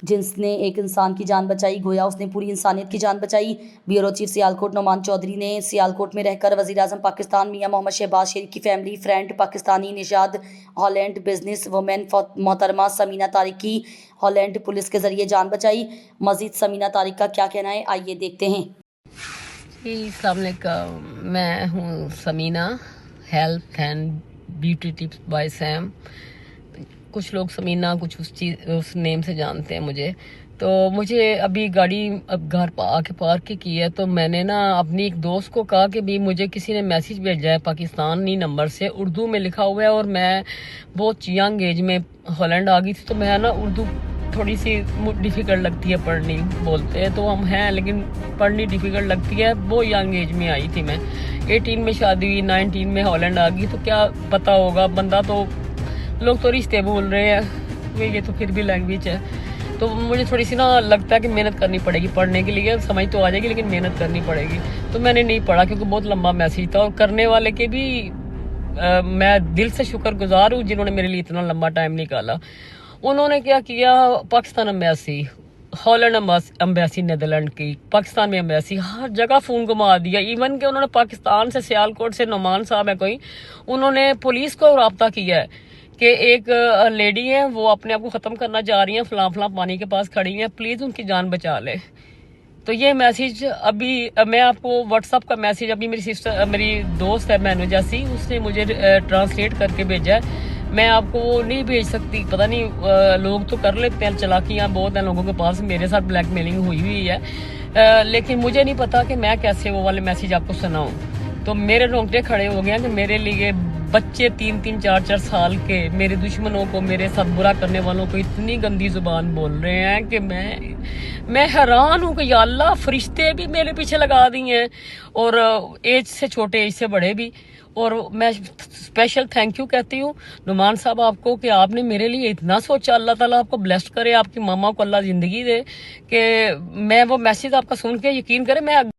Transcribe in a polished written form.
جس نے ایک انسان کی جان بچائی، گویا اس نے پوری انسانیت کی جان بچائی۔ بیورو چیف سیالکوٹ نعمان چودھری نے سیالکوٹ میں رہ کر وزیر اعظم پاکستان میاں محمد شہباز شریف کی فیملی فرینڈ پاکستانی نژاد ہالینڈ بزنس وومن محترمہ سمینہ طارق کی ہالینڈ پولیس کے ذریعے جان بچائی۔ مزید سمینہ طارق کا کیا کہنا ہے، آئیے دیکھتے ہیں۔ السلام علیکم، میں ہوں Samina, health and beauty tips by same. کچھ لوگ سمینہ کچھ اس نیم سے جانتے ہیں مجھے۔ تو مجھے ابھی گاڑی گھر آ کے پارک کی ہے، تو میں نے اپنی ایک دوست کو کہا کہ بھی مجھے کسی نے میسیج بھیجا ہے پاکستانی نمبر سے، اردو میں لکھا ہوا ہے، اور میں بہت ینگ ایج میں ہالینڈ آ گئی تھی، تو میں اردو تھوڑی سی ڈیفیکلٹ لگتی ہے پڑھنی، بولتے ہیں تو ہم ہیں لیکن پڑھنی ڈیفیکلٹ لگتی ہے۔ بہت ینگ ایج میں آئی تھی میں، 18 میں شادی ہوئی، 19 میں ہالینڈ آ گئی، تو کیا پتا ہوگا، بندہ تو لوگ تو رشتے بول رہے ہیں، یہ تو پھر بھی لینگویج ہے۔ تو مجھے تھوڑی سی لگتا ہے کہ محنت کرنی پڑے گی پڑھنے کے لیے، سمجھ تو آ جائے گی لیکن محنت کرنی پڑے گی۔ تو میں نے نہیں پڑھا کیونکہ بہت لمبا میسیج تھا، اور کرنے والے کے بھی میں دل سے شکر گزار ہوں جنہوں نے میرے لیے اتنا لمبا ٹائم نکالا۔ انہوں نے کیا کیا، Pakistan embassy, Holland embassy, Netherland کی، پاکستان میں امبیسی، ہر جگہ فون گھما دیا۔ ایون کہ انہوں نے پاکستان سے، سیالکوٹ سے نعمان صاحب ہے کوئی، انہوں نے پولیس کو رابطہ کیا ہے کہ ایک لیڈی ہے، وہ اپنے آپ کو ختم کرنا چاہ رہی ہیں، فلاں فلاں پانی کے پاس کھڑی ہیں، پلیز ان کی جان بچا لے۔ تو یہ میسیج ابھی میں آپ کو واٹس ایپ کا میسیج ابھی میری دوست ہے مینو جیسی، اس نے مجھے ٹرانسلیٹ کر کے بھیجا ہے۔ میں آپ کو وہ نہیں بھیج سکتی، پتہ نہیں لوگ تو کر لیتے ہیں، چالاکیاں بہت ہیں لوگوں کے پاس، میرے ساتھ بلیک میلنگ ہوئی ہے، لیکن مجھے نہیں پتا کہ میں کیسے وہ والے میسیج آپ کو سناؤں۔ تو میرے رونگٹے کھڑے ہو گئے ہیں کہ میرے لیے بچے 3-3 4-4 سال کے میرے دشمنوں کو، میرے ساتھ برا کرنے والوں کو اتنی گندی زبان بول رہے ہیں کہ میں حیران ہوں کہ یا اللہ، فرشتے بھی میرے پیچھے لگا دی ہیں، اور ایج سے چھوٹے، ایج سے بڑے بھی۔ اور میں اسپیشل تھینک یو کہتی ہوں نعمان صاحب آپ کو کہ آپ نے میرے لیے اتنا سوچا۔ اللہ تعالیٰ آپ کو بلیسڈ کرے، آپ کی ماما کو اللہ زندگی دے، کہ میں وہ میسیج آپ کا سن کے یقین کرے میں